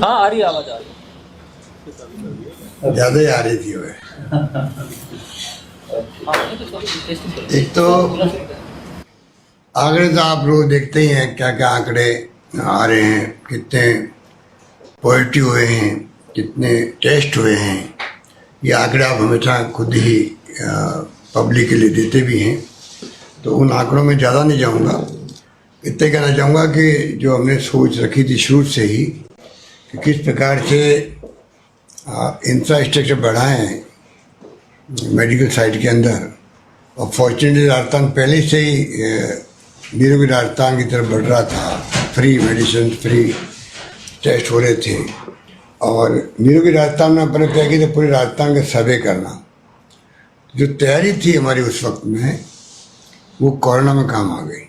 हाँ आ रही है, आवाज आ रही है। ज्यादा ही आ रही थी वह। एक तो आंकड़े तो आप लोग देखते ही हैं, क्या क्या आंकड़े आ रहे हैं, कितने पॉजिटिव हुए हैं, कितने टेस्ट हुए हैं। ये आंकड़े आप हमेशा खुद ही पब्लिक के लिए देते भी हैं, तो उन आंकड़ों में ज़्यादा नहीं जाऊंगा। इतने कहना चाहूँगा कि जो हमने सोच रखी थी शुरू से ही कि किस प्रकार से इंफ्रास्ट्रक्चर बढ़ाएं मेडिकल साइड के अंदर, और फॉर्चुनेटली राजस्थान पहले से ही निरोगी राजस्थान की तरफ बढ़ रहा था। फ्री मेडिसिन, फ्री टेस्ट हो रहे थे, और निरोगी राजस्थान में अपने तय की तो पूरे राजस्थान का सर्वे करना। जो तैयारी थी हमारी उस वक्त में, वो कोरोना में काम आ गई,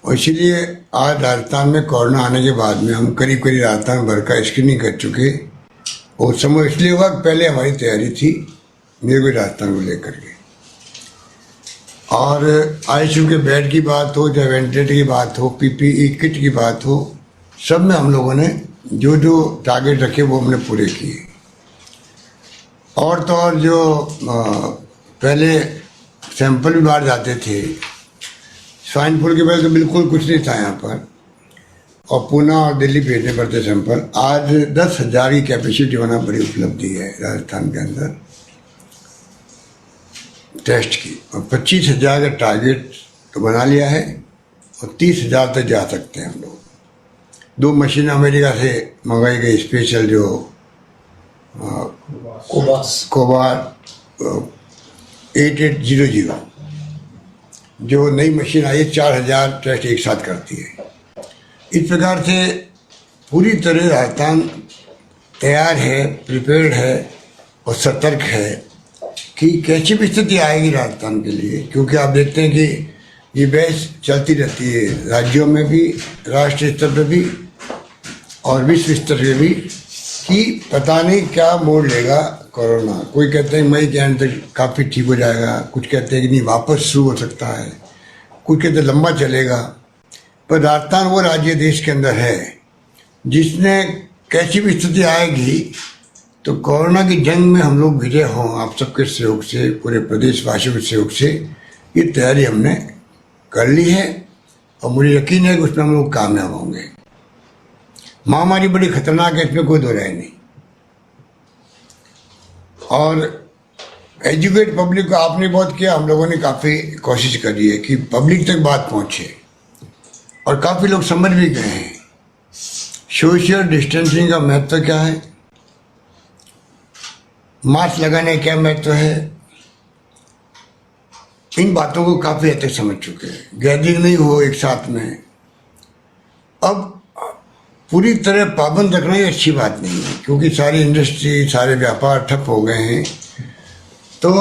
और इसीलिए आज राजस्थान में कोरोना आने के बाद में हम करीब करीब राजस्थान भर का स्क्रीनिंग कर चुके। और समय इसलिए हुआ कि पहले हमारी तैयारी थी निरोगी राजस्थान को लेकर के। और आईसीयू के बेड की बात हो, चाहे वेंटिलेटर की बात हो, पीपीई किट की बात हो, सब में हम लोगों ने जो जो टारगेट रखे वो हमने पूरे किए। और तो और जो पहले सैंपल भी बाहर जाते थे, स्वाइन फ्लू के पहले तो बिल्कुल कुछ नहीं था यहाँ पर, और पुणे और दिल्ली भेजने पड़ते सैंपल। आज 10,000 की कैपेसिटी होना बड़ी उपलब्धि है राजस्थान के अंदर टेस्ट की, और 25,000 का टारगेट तो बना लिया है, और 30,000 तक जा सकते हैं हम लोग। 2 मशीन अमेरिका से मंगाई गई स्पेशल, जो कोबार 8800, जो नई मशीन आई है, 4,000 टेस्ट एक साथ करती है। इस प्रकार से पूरी तरह राजस्थान तैयार है, प्रिपेयर्ड है और सतर्क है कि कैसी भी स्थिति आएगी राजस्थान के लिए। क्योंकि आप देखते हैं कि ये बहस चलती रहती है राज्यों में भी, राष्ट्रीय स्तर पर भी और विश्व स्तर पर भी, कि पता नहीं क्या मोड़ लेगा कोरोना। कोई कहते हैं मई के अंत तक काफ़ी ठीक हो जाएगा, कुछ कहते हैं कि नहीं वापस शुरू हो सकता है, कुछ कहते हैं लंबा चलेगा। पर राजस्थान वो राज्य देश के अंदर है जिसने कैसी भी स्थिति आएगी तो कोरोना की जंग में हम लोग विजय हों, आप सबके सहयोग से, पूरे प्रदेशवासियों के सहयोग से ये तैयारी हमने कर ली है, और मुझे यकीन है कि उसमें हम लोग कामयाब होंगे। महामारी बड़ी खतरनाक है, इसमें कोई दो राय नहीं। और एजुकेट पब्लिक को आपने बहुत किया, हम लोगों ने काफ़ी कोशिश करी है कि पब्लिक तक बात पहुँचे, और काफ़ी लोग समझ भी गए हैं सोशल डिस्टेंसिंग का महत्व क्या है, मास्क लगाने का क्या महत्व है। इन बातों को काफ़ी हद तक समझ चुके हैं। गैदरिंग नहीं हो एक साथ में, अब पूरी तरह पाबंद रखना ये अच्छी बात नहीं है, क्योंकि सारी इंडस्ट्री, सारे व्यापार ठप हो गए हैं। तो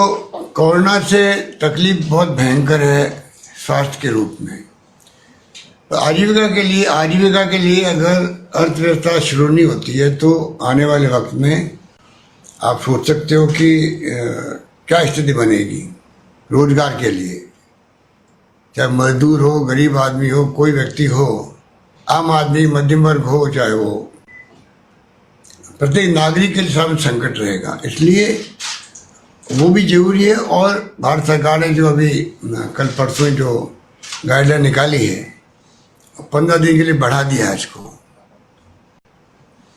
कोरोना से तकलीफ बहुत भयंकर है स्वास्थ्य के रूप में। तो आजीविका के लिए अगर अर्थव्यवस्था शुरू नहीं होती है तो आने वाले वक्त में आप सोच सकते हो कि क्या स्थिति बनेगी रोजगार के लिए। चाहे मजदूर हो, गरीब आदमी हो, कोई व्यक्ति हो, आम आदमी, मध्यम वर्ग हो, चाहे वो, प्रत्येक नागरिक के लिए सामने संकट रहेगा। इसलिए वो भी जरूरी है। और भारत सरकार ने जो अभी कल परसों जो गाइडलाइन निकाली है, 15 दिन के लिए बढ़ा दिया है इसको,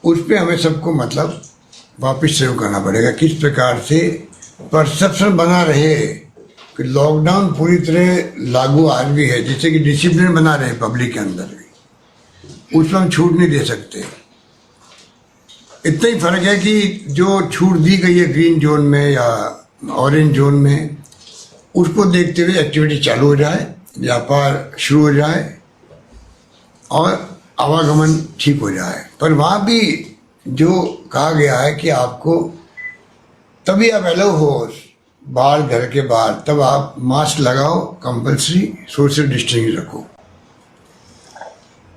उस पर हमें सबको मतलब वापस शुरू करना पड़ेगा। किस प्रकार से परसेप्शन बना रहे कि लॉकडाउन पूरी तरह लागू आज भी है, जिससे कि डिसिप्लिन बना रहे पब्लिक के अंदर भी, उसमें हम छूट नहीं दे सकते। इतना ही फर्क है कि जो छूट दी गई है ग्रीन जोन में या ऑरेंज जोन में, उसको देखते हुए एक्टिविटी चालू हो जाए, व्यापार शुरू हो जाए और आवागमन ठीक हो जाए। पर वहाँ भी जो कहा गया है कि आपको तभी आप अलाउ हो बाहर, घर के बाहर, तब आप मास्क लगाओ, कंपल्सरी सोशल डिस्टेंसिंग रखो।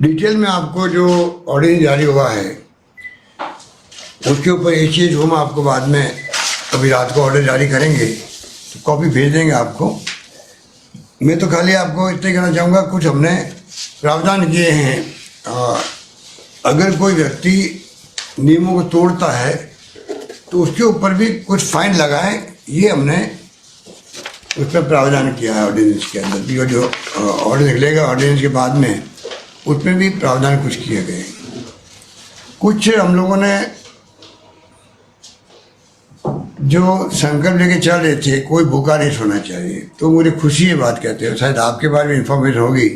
डिटेल में आपको जो ऑर्डर जारी हुआ है उसके ऊपर एक चीज़ हम आपको बाद में अभी रात को ऑर्डर जारी करेंगे तो कॉपी भेज देंगे आपको। मैं तो खाली आपको इतना कहना चाहूँगा, कुछ हमने प्रावधान किए हैं अगर कोई व्यक्ति नियमों को तोड़ता है तो उसके ऊपर भी कुछ फाइन लगाए, ये हमने उस पर प्रावधान किया है ऑर्डिनेंस के अंदर भी। और जो ऑर्डर निकलेगा ऑर्डिनेंस के बाद में, उसमें भी प्रावधान कुछ किए गए। कुछ हम लोगों ने जो संकल्प लेके चल रहे थे, कोई भूखा नहीं सोना चाहिए, तो मुझे खुशी है बात कहते हो, शायद आपके बारे में इंफॉर्मेशन होगी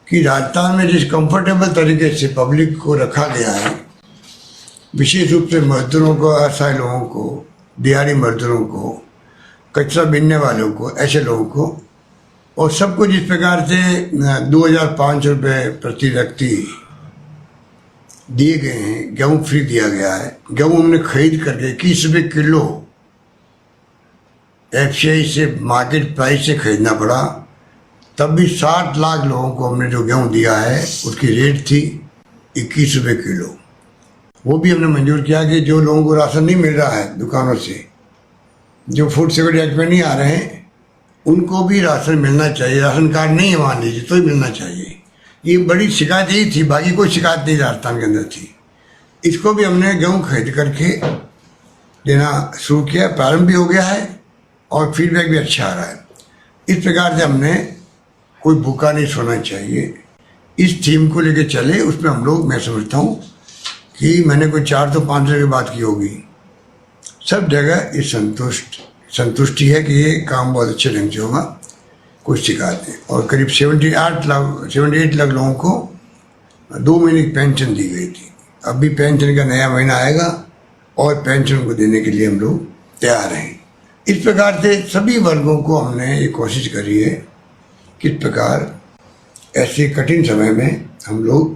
कि राजस्थान में जिस कंफर्टेबल तरीके से पब्लिक को रखा गया है, विशेष रूप से मजदूरों को, असहाय लोगों को, दिहाड़ी मजदूरों को, कचरा बीनने वालों को, ऐसे लोगों को, और सबको जिस प्रकार से 2500 रुपये प्रति व्यक्ति दिए गए हैं, गेहूँ फ्री दिया गया है। गेहूँ हमने खरीद करके 21 रुपये किलो FCI से मार्केट प्राइस से खरीदना पड़ा, तब भी 60 लाख लोगों को हमने जो गेहूँ दिया है उसकी रेट थी 21 रुपये किलो। वो भी हमने मंजूर किया कि जो लोगों को राशन नहीं मिल रहा है दुकानों से, जो फूड सिक्योरिटी एक्ट में नहीं आ रहे हैं, उनको भी राशन मिलना चाहिए। राशन कार्ड नहीं है मान लीजिए तो ही मिलना चाहिए। ये बड़ी शिकायत यही थी, बाकी कोई शिकायत नहीं राजस्थान के अंदर थी। इसको भी हमने गेहूँ खरीद करके देना शुरू किया, प्रारंभ भी हो गया है और फीडबैक भी अच्छा आ रहा है। इस प्रकार से हमने कोई भूखा नहीं सोना चाहिए, इस थीम को लेके चले। उसमें हम लोग, मैं समझता हूँ कि मैंने कोई 400-500 की बात की होगी, सब जगह इस संतुष्टि है कि ये काम बहुत अच्छे ढंग से होगा, कुछ शिकायत नहीं। और करीब 78 लाख लोगों को 2 महीने की पेंशन दी गई थी। अभी पेंशन का नया महीना आएगा और पेंशन को देने के लिए हम लोग तैयार हैं। इस प्रकार से सभी वर्गों को हमने ये कोशिश करी है किस प्रकार ऐसे कठिन समय में हम लोग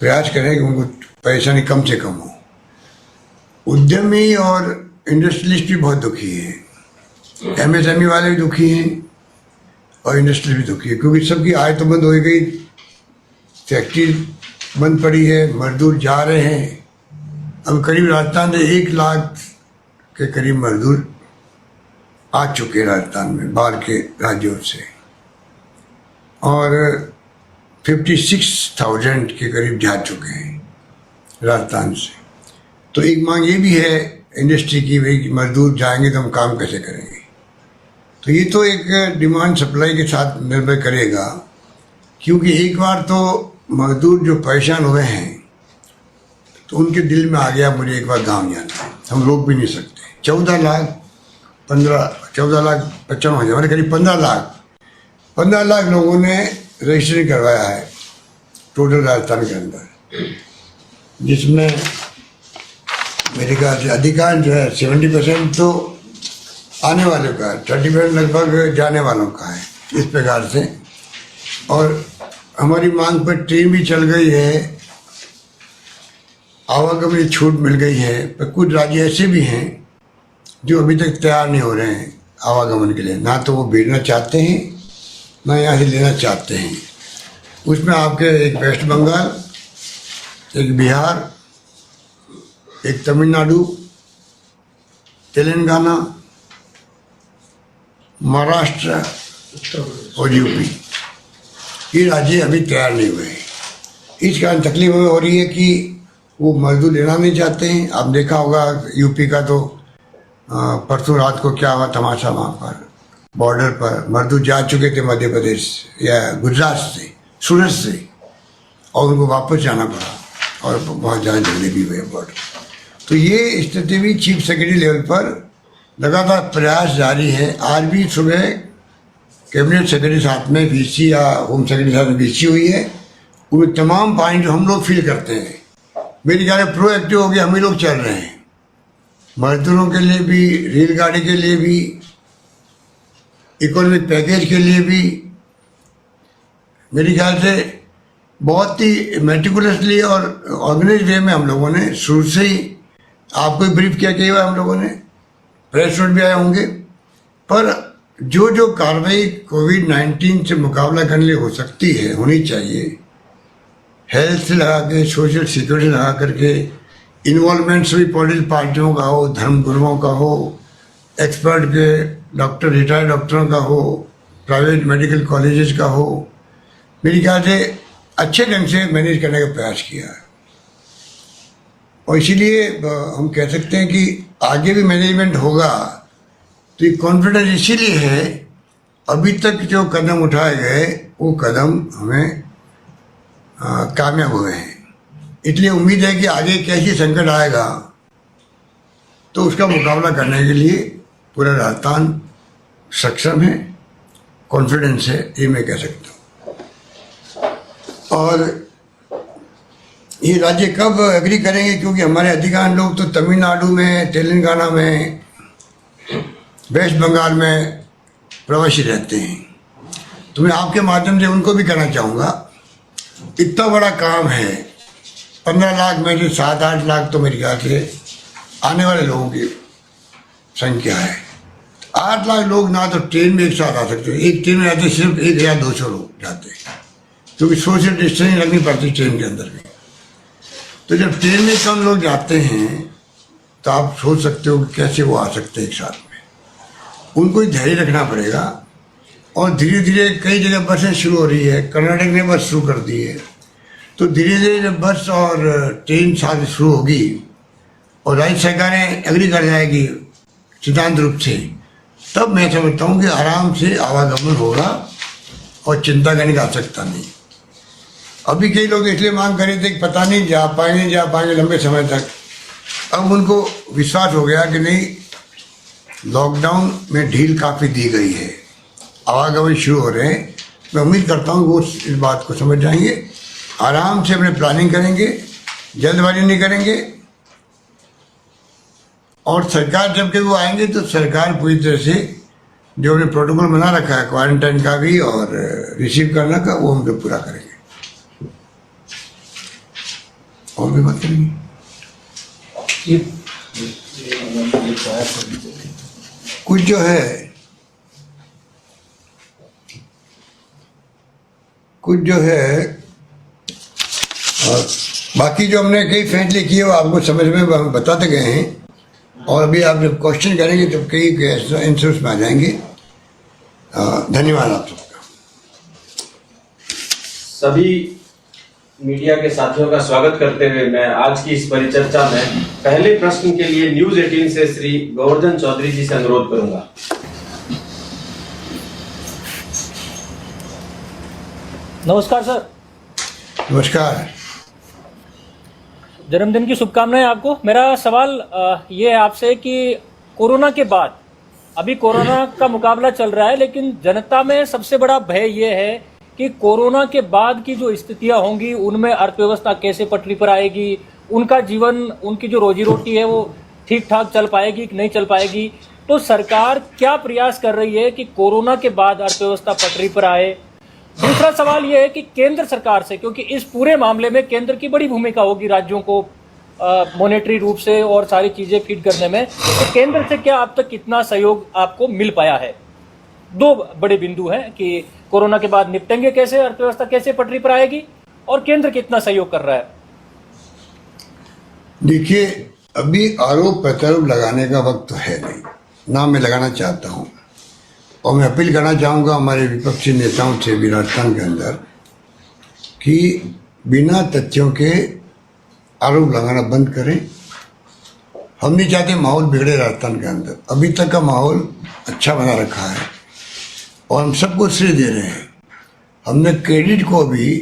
प्रयास करें कि उनको परेशानी कम से कम हो। उद्यमी और इंडस्ट्रियलिस्ट भी बहुत दुखी हैं, MSME वाले भी दुखी हैं और इंडस्ट्री भी दुखी है, क्योंकि सबकी आय तो बंद हो गई, फैक्ट्री बंद पड़ी है, मजदूर जा रहे हैं। अब करीब राजस्थान में 1 लाख के करीब मजदूर आ चुके हैं राजस्थान में बाहर के राज्यों से, और 56,000 के करीब जा चुके हैं राजस्थान से। तो एक मांग ये भी है इंडस्ट्री की, भाई मजदूर जाएंगे तो हम काम कैसे करेंगे। तो ये तो एक डिमांड सप्लाई के साथ निर्भर करेगा, क्योंकि एक बार तो मजदूर जो परेशान हुए हैं तो उनके दिल में आ गया मुझे एक बार गांव जाना है, हम रोक भी नहीं सकते। 14 लाख 55 हजार, मतलब करीब 15 लाख लोगों ने रजिस्ट्रेशन करवाया है टोटल राजस्थान के अंदर, जिसमें मेरे ख्याल से अधिकांश जो है 70% तो आने वालों का है, 30% लगभग जाने वालों का है। इस प्रकार से, और हमारी मांग पर ट्रेन भी चल गई है, आवागमन छूट मिल गई है, पर कुछ राज्य ऐसे भी हैं जो अभी तक तैयार नहीं हो रहे हैं आवागमन के लिए, ना तो वो भेजना चाहते हैं ना यहाँ से लेना चाहते हैं। उसमें आपके एक वेस्ट बंगाल, एक बिहार, एक तमिलनाडु, तेलंगाना, महाराष्ट्र और यूपी, ये राज्य अभी तैयार नहीं हुए हैं। इस कारण तकलीफ हमें हो रही है कि वो मजदूर लेना नहीं चाहते हैं। आप देखा होगा यूपी का तो परसों रात को क्या हुआ तमाशा, वहाँ पर बॉर्डर पर मजदूर जा चुके थे मध्य प्रदेश या गुजरात से, सूरत से, और उनको वापस जाना पड़ा और बहुत ज़्यादा झगड़े भी हुए बॉर्डर। तो ये स्थिति भी चीफ सेक्रेटरी लेवल पर लगातार प्रयास जारी है। आज भी सुबह कैबिनेट सेक्रेटरी साथ में VC या होम सेक्रेटरी साथ में VC हुई है, उनमें तमाम पॉइंट जो हम लोग फील करते हैं, मेरे ख्याल में प्रोएक्टिव हो गया, हम ही लोग चल रहे हैं। मजदूरों के लिए भी, रेलगाड़ी के लिए भी, इकोनॉमिक पैकेज के लिए भी, मेरे ख्याल से बहुत ही मेटिकुलसली और ऑर्गेनाइज वे में हम लोगों ने शुरू से ही आपको ब्रीफ किया कि हम लोगों ने प्रेस नोट भी आए होंगे, पर जो जो कार्रवाई कोविड-19 से मुकाबला करने लिए हो सकती है, होनी चाहिए, हेल्थ से लगा के, सोशल सिक्योरिटी लगा करके, इन्वॉल्वमेंट सभी पॉलिटिकल पार्टियों का हो, धर्म गुरुओं का हो, एक्सपर्ट के डॉक्टर, रिटायर्ड डॉक्टरों का हो, प्राइवेट मेडिकल कॉलेजेस का हो, मेरे ख्याल से अच्छे ढंग से मैनेज करने का प्रयास किया है। और इसीलिए हम कह सकते हैं कि आगे भी मैनेजमेंट होगा। तो ये कॉन्फिडेंस इसीलिए है, अभी तक जो कदम उठाए गए वो कदम हमें कामयाब हुए हैं। इसलिए उम्मीद है कि आगे कैसी संकट आएगा तो उसका मुकाबला करने के लिए पूरा राजस्थान सक्षम है, कॉन्फिडेंस है, ये मैं कह सकता हूँ। और ये राज्य कब एग्री करेंगे, क्योंकि हमारे अधिकांश लोग तो तमिलनाडु में, तेलंगाना में, वेस्ट बंगाल में प्रवासी रहते हैं। तो मैं आपके माध्यम से उनको भी कहना चाहूँगा, इतना बड़ा काम है, 15 लाख में से 7-8 लाख तो मेरे ख्याल से आने वाले लोगों की संख्या है। 8 लाख लोग ना तो ट्रेन में एक साथ आ सकते हैं, एक ट्रेन में आते सिर्फ 1,200 लोग जाते हैं, क्योंकि सोशल डिस्टेंसिंग रखनी पड़ती है ट्रेन के अंदर भी। तो जब ट्रेन में कम लोग जाते हैं तो आप सोच सकते हो कि कैसे वो आ सकते हैं एक साथ में। उनको ही धैर्य रखना पड़ेगा। और धीरे धीरे कई जगह बसें शुरू हो रही है, कर्नाटक ने बस शुरू कर दी है। तो धीरे धीरे जब बस और ट्रेन साथ शुरू होगी और राज्य सरकारें एग्री कर जाएगी सिद्धांत रूप से, तब मैं समझता हूँ कि आराम से आवागमन होगा और चिंता करने की आवश्यकता नहीं। अभी कई लोग इसलिए मांग कर रहे थे कि पता नहीं जा पाएंगे लंबे समय तक। अब उनको विश्वास हो गया कि नहीं, लॉकडाउन में ढील काफ़ी दी गई है, आवागमन शुरू हो रहे हैं। मैं उम्मीद करता हूँ वो इस बात को समझ जाएंगे, आराम से अपने प्लानिंग करेंगे, जल्दबाजी नहीं करेंगे। और सरकार जब के वो आएंगे तो सरकार पूरी तरह से जो हमने प्रोटोकॉल बना रखा है क्वारंटाइन का भी और रिसीव करने का, वो हम लोग पूरा करेंगे। और भी बात करेंगे। कुछ जो है और बाकी जो हमने कई फैसले किए वो आपको समझ में हम बताते गए हैं। और अभी आप जब क्वेश्चन करेंगे तो कई आंसर्स में आ जाएंगे। धन्यवाद आप सबका। सभी मीडिया के साथियों का स्वागत करते हुए मैं आज की इस परिचर्चा में पहले प्रश्न के लिए न्यूज 18 से श्री गोवर्धन चौधरी जी से अनुरोध करूंगा। नमस्कार सर। नमस्कार। जन्मदिन की शुभकामनाएं आपको। मेरा सवाल ये है आपसे कि कोरोना के बाद, अभी कोरोना का मुकाबला चल रहा है, लेकिन जनता में सबसे बड़ा भय ये है कि कोरोना के बाद की जो स्थितियां होंगी उनमें अर्थव्यवस्था कैसे पटरी पर आएगी, उनका जीवन, उनकी जो रोजी रोटी है वो ठीक ठाक चल पाएगी कि नहीं चल पाएगी। तो सरकार क्या प्रयास कर रही है कि कोरोना के बाद अर्थव्यवस्था पटरी पर आए। दूसरा सवाल यह है कि केंद्र सरकार से, क्योंकि इस पूरे मामले में केंद्र की बड़ी भूमिका होगी राज्यों को मॉनेटरी रूप से और सारी चीजें फीड करने में, तो केंद्र से क्या अब तक कितना सहयोग आपको मिल पाया है। दो बड़े बिंदु हैं कि कोरोना के बाद निपटेंगे कैसे, अर्थव्यवस्था कैसे पटरी पर आएगी, और केंद्र कितना सहयोग कर रहा है। देखिए, अभी आरोप प्रत्यारोप लगाने का वक्त तो है नहीं, ना मैं लगाना चाहता हूँ। और मैं अपील करना चाहूँगा हमारे विपक्षी नेताओं से भी राजस्थान के अंदर कि बिना तथ्यों के आरोप लगाना बंद करें। हम नहीं चाहते माहौल बिगड़े राजस्थान के अंदर। अभी तक का माहौल अच्छा बना रखा है और हम सबको श्रेय दे रहे हैं। हमने क्रेडिट को भी,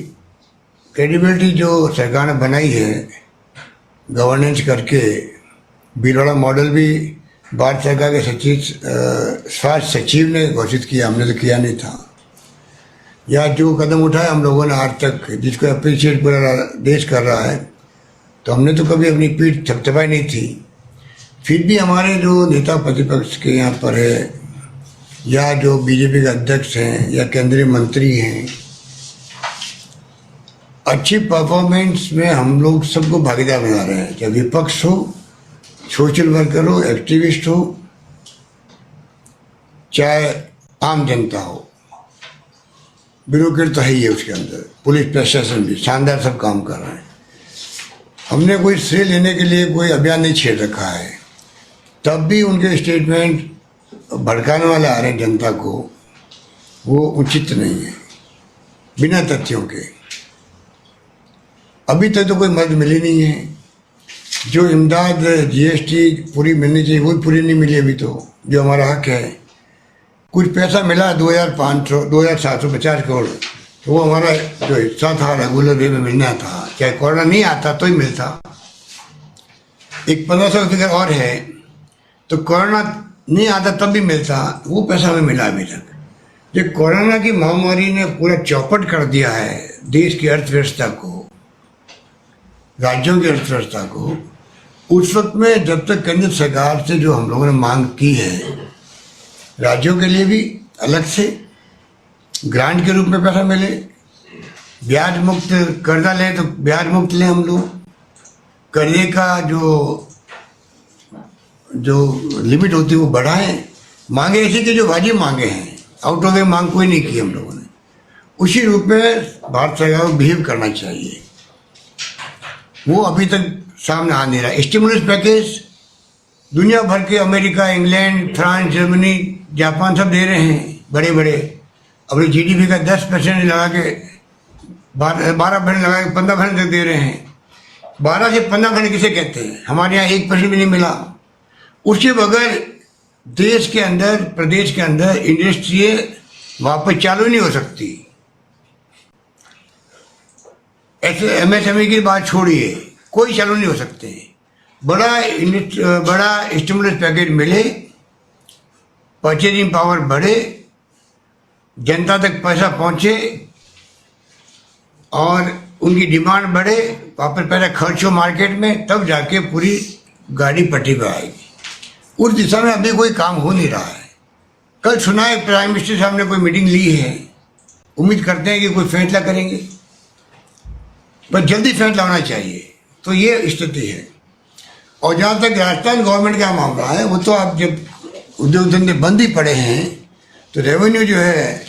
क्रेडिबिलिटी जो सरकार ने बनाई है गवर्नेंस करके, भीलवाड़ा मॉडल भी भारत सरकार के स्वास्थ्य सचिव ने घोषित किया, हमने तो किया नहीं था। या जो कदम उठाए हम लोगों ने आज तक, जिसको अप्रिशिएट पूरा देश कर रहा है, तो हमने तो कभी अपनी पीठ थपथपाई नहीं थी। फिर भी हमारे जो नेता प्रतिपक्ष के यहाँ पर है, या जो बीजेपी के अध्यक्ष हैं या केंद्रीय मंत्री हैं, अच्छी परफॉर्मेंस में हम लोग सबको भागीदार बना रहे हैं। चाहे विपक्ष हो, सोशल वर्कर हो, एक्टिविस्ट हो, चाहे आम जनता हो, ब्यूरोक्रेट तो है ही है उसके अंदर, पुलिस प्रशासन भी शानदार सब काम कर रहे हैं। हमने कोई श्रेय लेने के लिए कोई अभियान नहीं छेड़ रखा है, तब भी उनके स्टेटमेंट भड़काने वाले आ रहे हैं जनता को, वो उचित नहीं है बिना तथ्यों के। अभी तक तो कोई मदद मिली नहीं है। जो इमदाद जीएसटी पूरी मिलनी चाहिए वो पूरी नहीं मिली अभी तो, जो हमारा हक है। कुछ पैसा मिला 2750 करोड़, तो वो हमारा जो हिस्सा था रेगुलर वे में मिलना था, चाहे कोरोना नहीं आता तो ही मिलता। एक 1500 फिगर और है, तो कोरोना नहीं आता तब भी मिलता, वो पैसा हमें मिला अभी तक। जो कोरोना की महामारी ने पूरा चौपट कर दिया है देश की अर्थव्यवस्था को, राज्यों की अर्थव्यवस्था को, उस वक्त में जब तक केंद्र सरकार से जो हम लोगों ने मांग की है, राज्यों के लिए भी अलग से ग्रांट के रूप में पैसा मिले, ब्याज मुक्त कर्जा ले तो ब्याज मुक्त लें हम लोग, कर्जे का जो लिमिट होती है वो बढ़ाएं, मांगे ऐसी कि जो वाजिब मांगे हैं, आउट ऑफ द मांग कोई नहीं की हम लोगों ने। उसी रूप में भारत सरकार को बिहेव करना चाहिए, वो अभी तक सामने आ नहीं रहा। स्टिमुलस पैकेज दुनिया भर के America, England, France, Germany, Japan सब दे रहे हैं, बड़े बड़े अपनी जीडीपी का 10% लगा के 12% लगा के 15% तक दे रहे हैं। 12 से 15% किसे कहते हैं? हमारे यहाँ 1% भी नहीं मिला। उसके बगैर देश के अंदर, प्रदेश के अंदर इंडस्ट्री वापस चालू नहीं हो सकती। ऐसे एमएसएमई की बात छोड़िए, कोई चालू नहीं हो सकते। बड़ा स्टिमुलस पैकेज मिले, परचेजिंग पावर बढ़े, जनता तक पैसा पहुंचे और उनकी डिमांड बढ़े, वापस पैसा खर्च हो मार्केट में, तब जाके पूरी गाड़ी पटरी पर आएगी। उस दिशा में अभी कोई काम हो नहीं रहा है। कल सुना है प्राइम मिनिस्टर साहब ने कोई मीटिंग ली है, उम्मीद करते हैं कि कोई फैसला करेंगे, पर जल्दी फैसला होना चाहिए। तो ये स्थिति है। और जहाँ तक राजस्थान गवर्नमेंट का मामला है, वो तो आप जब उद्योग धंधे बंद ही पड़े हैं, तो रेवेन्यू जो है,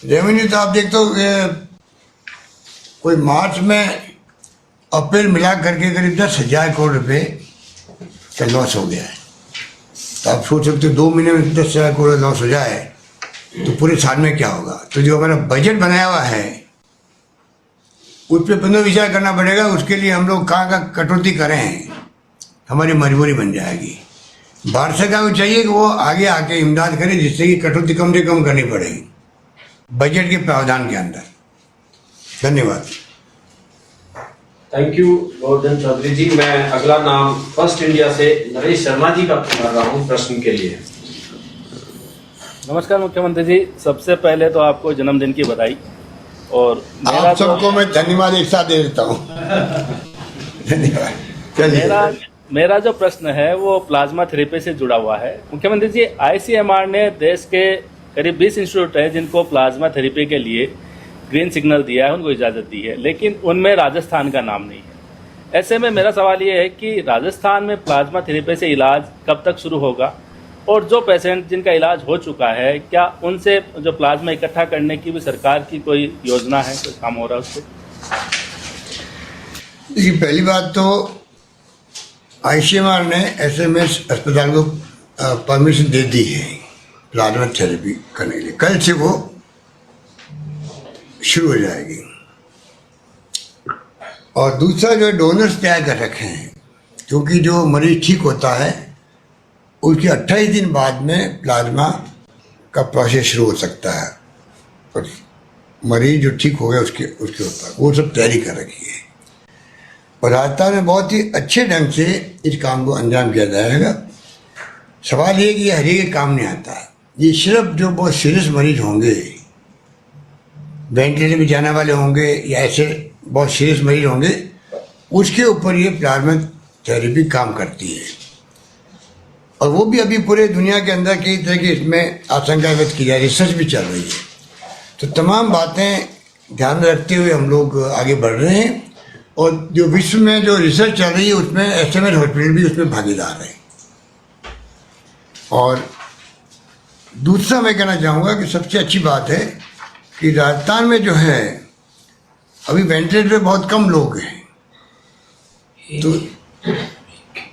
रेवेन्यू तो आप देखते हो कोई मार्च में अप्रैल मिला करके करीब 10,000 करोड़ रुपए का लॉस हो गया है। तो आप सोच सकते हो 2 महीने में 10,000 करोड़ लॉस हो जाए तो पूरे साल में क्या होगा। तो जो हमारा बजट बनाया हुआ है उस पर पुनर्विचार करना पड़ेगा। उसके लिए हम लोग कहाँ कटौती करें, हमारी मजबूरी बन जाएगी। भारत सरकार को चाहिए कि वो आगे आके इमदाद करे, जिससे कि कटौती कम से कम करनी पड़ेगी बजट के प्रावधान के अंदर। धन्यवाद। थैंक यू गोवर्धन चौधरी जी। मैं अगला नाम फर्स्ट इंडिया से नरेश शर्मा जी का कर रहा हूँ प्रश्न के लिए। नमस्कार मुख्यमंत्री जी, सबसे पहले तो आपको जन्मदिन की बधाई। और आप सबको मैं धन्यवाद एक साथ दे देता हूँ। धन्यवाद। चलिए, मेरा जो प्रश्न है वो प्लाज्मा थेरेपी से जुड़ा हुआ है। मुख्यमंत्री जी, आईसीएमआर ने देश के करीब 20 इंस्टीट्यूट है जिनको प्लाज्मा थेरेपी के लिए ग्रीन सिग्नल दिया है, उनको इजाजत दी है, लेकिन उनमें राजस्थान का नाम नहीं है। ऐसे में मेरा सवाल ये है कि राजस्थान में प्लाज्मा थेरेपी से इलाज कब तक शुरू होगा, और जो पेशेंट जिनका इलाज हो चुका है, क्या उनसे जो प्लाज्मा इकट्ठा करने की भी सरकार की कोई योजना है, कोई काम हो रहा है उससे? देखिए, पहली बात तो आईसीएमआर ने एसएमएस अस्पताल को परमिशन दे दी है प्लाज्मा थेरेपी करने के लिए। कल से वो शुरू हो जाएगी। और दूसरा जो डोनर्स तैयार कर रखे हैं, क्योंकि जो मरीज ठीक होता है उसके 28 दिन बाद में प्लाज्मा का प्रोसेस शुरू हो सकता है। और मरीज जो ठीक हो गया उसके ऊपर वो सब तैयारी कर रखी है। और राजस्थान में बहुत ही अच्छे ढंग से इस काम को अंजाम किया जाएगा। सवाल ये कि ये हर एक काम नहीं आता है। ये सिर्फ जो बहुत सीरियस मरीज होंगे, वेंटिलेटर में जाने वाले होंगे या ऐसे बहुत सीरियस मरीज होंगे, उसके ऊपर ये प्लाज्मा थेरेपी काम करती है। और वो भी अभी पूरे दुनिया के अंदर कई तरह की इसमें आशंका व्यक्त की जा रही है, रिसर्च भी चल रही है। तो तमाम बातें ध्यान में रखते हुए हम लोग आगे बढ़ रहे हैं। और जो विश्व में जो रिसर्च चल रही है उसमें एसएमएस हॉस्पिटल भी उसमें भागीदार है। और दूसरा मैं कहना चाहूँगा कि सबसे अच्छी बात है कि राजस्थान में जो है अभी वेंटिलेटर पे बहुत कम लोग हैं। तो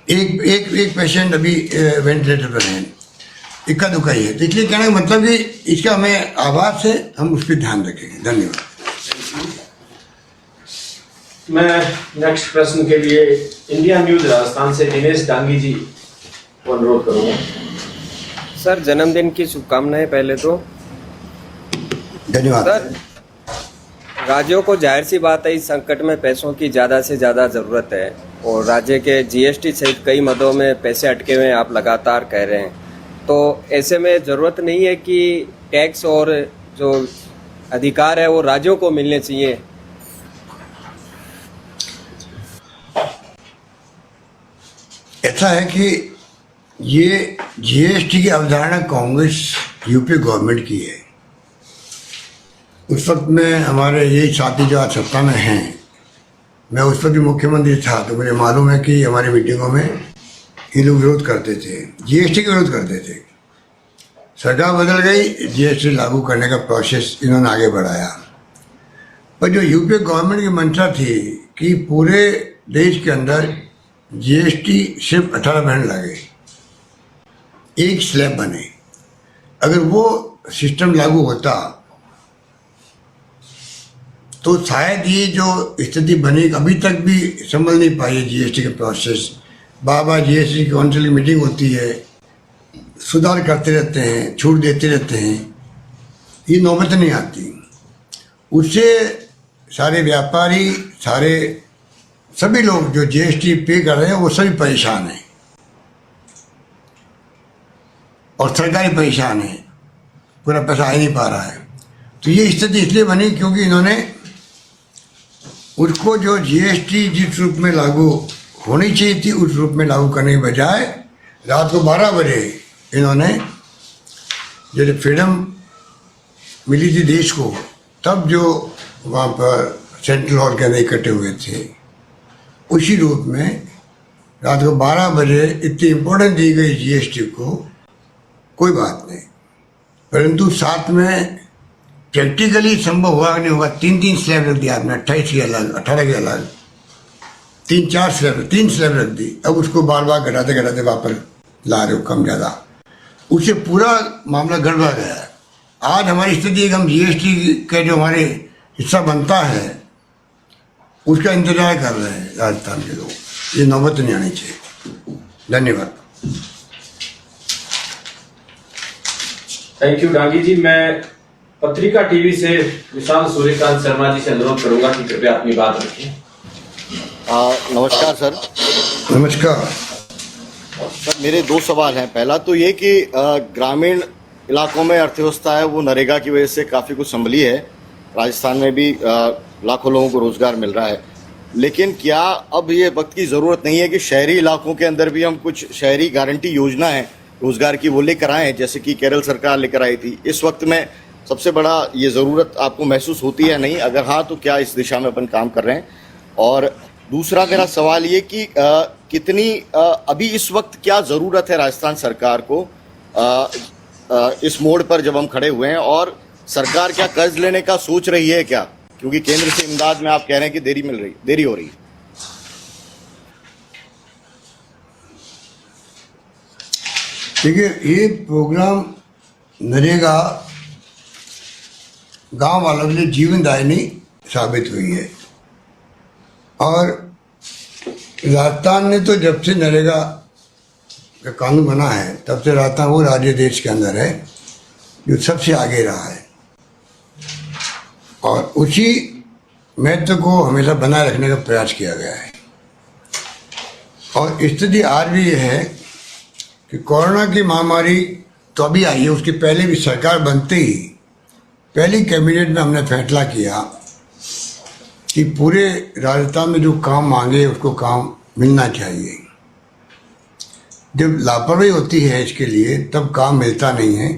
एक पेशेंट अभी वेंटिलेटर पर है, इक्का दुक्का ही है। तो इसलिए कहने का मतलब कि इसका हमें आवाज़ से हम उस पर ध्यान रखेंगे। धन्यवाद। मैं नेक्स्ट प्रश्न के लिए इंडिया न्यूज राजस्थान से दिनेश डांगी जी को अनुरोध करूंगा। सर, जन्मदिन की शुभकामनाएं पहले तो। धन्यवाद। सर, राज्यों को जाहिर सी बात है इस संकट में पैसों की ज़्यादा से ज़्यादा ज़रूरत है और राज्य के जीएसटी सहित कई मदों में पैसे अटके हुए हैं, आप लगातार कह रहे हैं। तो ऐसे में ज़रूरत नहीं है कि टैक्स और जो अधिकार है वो राज्यों को मिलने चाहिए। ऐसा है कि ये जीएसटी की अवधारणा कांग्रेस यूपी गवर्नमेंट की है। उस वक्त में हमारे यही साथी जो आज सत्ता में हैं, मैं उस वक्त भी मुख्यमंत्री था, तो मुझे मालूम है कि हमारी मीटिंगों में ये लोग विरोध करते थे, जीएसटी का विरोध करते थे। सरकार बदल गई, जीएसटी लागू करने का प्रोसेस इन्होंने आगे बढ़ाया। पर जो यूपी गवर्नमेंट की मंशा थी कि पूरे देश के अंदर जीएसटी सिर्फ 18% लगे, एक स्लैब बने, अगर वो सिस्टम लागू होता तो शायद ये जो स्थिति बनी, अभी तक भी संभल नहीं पाई है जीएसटी का प्रोसेस। बार बार जीएसटी काउंसिल की मीटिंग होती है, सुधार करते रहते हैं, छूट देते रहते हैं, ये नौबत नहीं आती। उससे सारे व्यापारी, सारे सभी लोग जो जीएसटी पे कर रहे हैं वो सभी परेशान हैं और सरकारी परेशान है, पूरा पैसा आ ही नहीं पा रहा है। तो ये स्थिति इसलिए बनी क्योंकि इन्होंने उसको जो जीएसटी जिस रूप में लागू होनी चाहिए थी उस रूप में लागू करने के बजाय रात को 12 बजे इन्होंने, जैसे फ्रीडम मिली थी देश को, तब जो वहाँ पर सेंट्रल हॉल के अंदर इकट्ठे हुए थे, उसी रूप में रात को 12 बजे इतनी इम्पोर्टेंस दी गई जीएसटी को, कोई बात नहीं। परंतु साथ में प्रैक्टिकली संभव हुआ नहीं होगा। 3 स्लैब रख दिया आपने, 28 की अलग, 18 की अलग, 3 स्लैब रख दी। अब उसको बार बार घटाते घटाते वापस ला रहे हो कम ज़्यादा, उससे पूरा मामला गड़बड़ गया है। आज हमारी स्थिति है कि हम जीएसटी का जो हमारे हिस्सा बनता है उसका इंतजार कर रहे हैं राजस्थान के लोग। ये नौबत नहीं आनी चाहिए। धन्यवाद। थैंक यू डांगी जी। मैं पत्रिका टीवी से विशाल सूर्यकांत शर्मा जी से अनुरोध करूंगा कि कृपया अपनी बात रखें। नमस्कार सर। नमस्कार सर, मेरे 2 सवाल हैं। पहला तो ये कि ग्रामीण इलाकों में अर्थव्यवस्था है वो नरेगा की वजह से काफ़ी कुछ संभली है। राजस्थान में भी लाखों लोगों को रोजगार मिल रहा है, लेकिन क्या अब ये वक्त की ज़रूरत नहीं है कि शहरी इलाकों के अंदर भी हम कुछ शहरी गारंटी योजना है रोजगार की वो लेकर आए, जैसे कि केरल सरकार लेकर आई थी। इस वक्त में सबसे बड़ा ये ज़रूरत आपको महसूस होती है नहीं? अगर हाँ तो क्या इस दिशा में अपन काम कर रहे हैं? और दूसरा मेरा सवाल ये कि कितनी अभी इस वक्त क्या ज़रूरत है राजस्थान सरकार को इस मोड़ पर जब हम खड़े हुए हैं, और सरकार क्या कर्ज लेने का सोच रही है क्या? क्योंकि केंद्र से इमदाद में आप कह रहे हैं कि देरी हो रही है। देखिए, ये प्रोग्राम नरेगा गांव वालों के लिए जीवनदायिनी साबित हुई है। और राजस्थान ने तो जब से नरेगा का कानून बना है तब से राजस्थान वो राज्य देश के अंदर है जो सबसे आगे रहा है और उसी महत्व को हमेशा बनाए रखने का प्रयास किया गया है। और स्थिति आज भी ये है कि कोरोना की महामारी तो अभी आई है, उसके पहले भी सरकार बनते ही पहली कैबिनेट में हमने फैसला किया कि पूरे राजस्थान में जो काम मांगे उसको काम मिलना चाहिए। जब लापरवाही होती है इसके लिए तब काम मिलता नहीं है,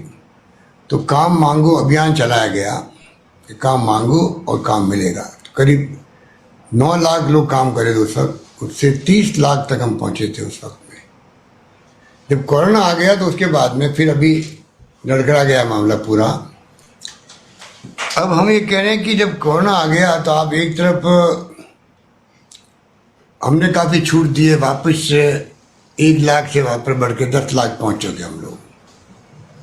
तो काम मांगो अभियान चलाया गया कि काम मांगो और काम मिलेगा। तो करीब 9 लाख लोग काम करे थे उस वक्त, उससे 30 लाख तक हम पहुँचे थे उस वक्त में। जब कोरोना आ गया तो उसके बाद में फिर अभी लड़खड़ा गया मामला पूरा। अब हम ये कह रहे हैं कि जब कोरोना आ गया तो आप एक तरफ हमने काफ़ी छूट दी है, वापस 1 लाख से वहाँ पर बढ़ के 10 लाख पहुँच चुके हम लोग,